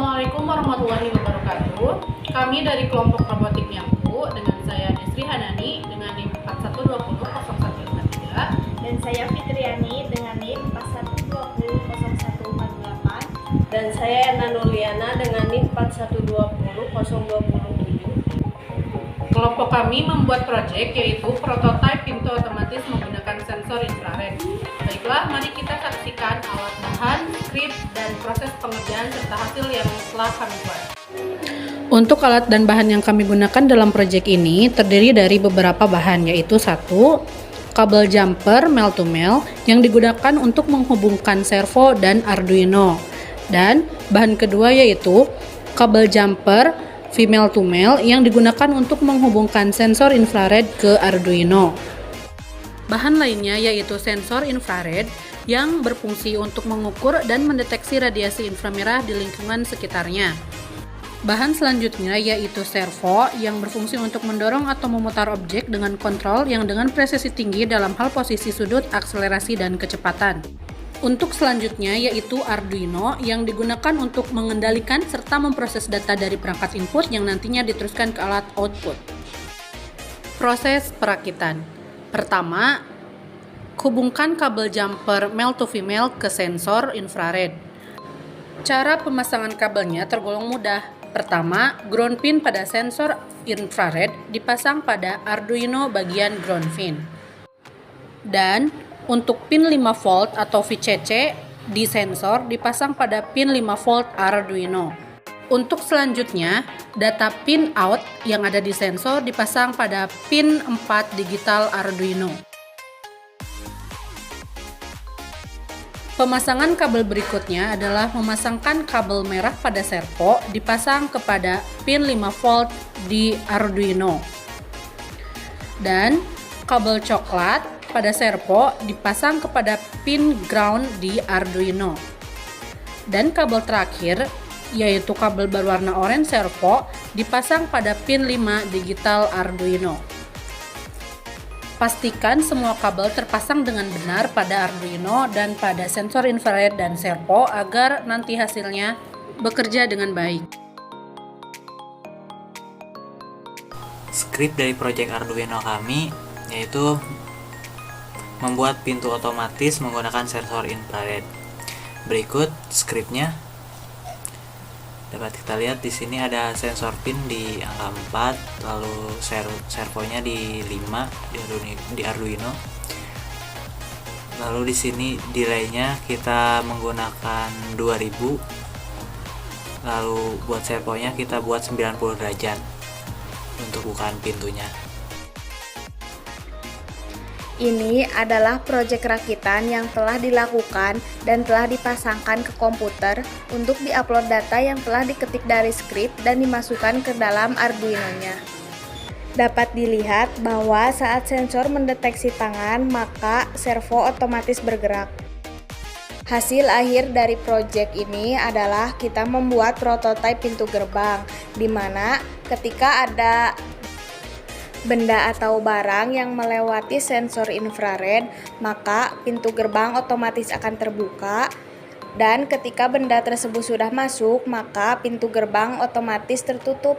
Assalamualaikum warahmatullahi wabarakatuh. Kami dari kelompok robotik Nyampu dengan saya Desri Hanani dengan NIM 41200153 dan saya Fitriani dengan NIM 41200148 dan saya Erna Nurliana dengan NIM 41200207. Kelompok kami membuat proyek yaitu prototipe pintu otomatis menggunakan sensor infrared. Baiklah, mari kita saksikan alat bahan, skrip, dan proses pengerjaan serta hasil yang telah kami buat. Untuk alat dan bahan yang kami gunakan dalam proyek ini terdiri dari beberapa bahan, yaitu 1. Kabel jumper male to male yang digunakan untuk menghubungkan servo dan Arduino. Dan bahan kedua yaitu kabel jumper female to male yang digunakan untuk menghubungkan sensor infrared ke Arduino. Bahan lainnya yaitu sensor infrared yang berfungsi untuk mengukur dan mendeteksi radiasi inframerah di lingkungan sekitarnya. Bahan selanjutnya yaitu servo yang berfungsi untuk mendorong atau memutar objek dengan kontrol yang dengan presisi tinggi dalam hal posisi sudut, akselerasi, dan kecepatan. Untuk selanjutnya yaitu Arduino yang digunakan untuk mengendalikan serta memproses data dari perangkat input yang nantinya diteruskan ke alat output. Proses perakitan. Pertama, hubungkan kabel jumper male to female ke sensor infrared. Cara pemasangan kabelnya tergolong mudah. Pertama, ground pin pada sensor infrared dipasang pada Arduino bagian ground pin. Dan untuk pin 5 volt atau VCC di sensor dipasang pada pin 5 volt Arduino. Untuk selanjutnya, data pin out yang ada di sensor dipasang pada pin 4 digital Arduino. Pemasangan kabel berikutnya adalah memasangkan kabel merah pada servo dipasang kepada pin 5 volt di Arduino. Dan kabel coklat pada servo dipasang kepada pin ground di Arduino. Dan kabel terakhir, yaitu kabel berwarna oranye servo, dipasang pada pin 5 digital Arduino. Pastikan semua kabel terpasang dengan benar pada Arduino dan pada sensor infrared dan servo agar nanti hasilnya bekerja dengan baik. Skrip dari proyek Arduino kami yaitu membuat pintu otomatis menggunakan sensor infrared. Berikut skripnya. Dapat kita lihat di sini ada sensor pin di angka 4, lalu servonya di 5 di Arduino. Lalu di sini delaynya kita menggunakan 2000. Lalu buat servonya kita buat 90 derajat untuk bukaan pintunya. Ini adalah proyek rakitan yang telah dilakukan dan telah dipasangkan ke komputer untuk diupload data yang telah diketik dari skrip dan dimasukkan ke dalam Arduino-nya. Dapat dilihat bahwa saat sensor mendeteksi tangan, maka servo otomatis bergerak. Hasil akhir dari proyek ini adalah kita membuat prototipe pintu gerbang, di mana ketika ada benda atau barang yang melewati sensor infrared, maka pintu gerbang otomatis akan terbuka, dan ketika benda tersebut sudah masuk, maka pintu gerbang otomatis tertutup.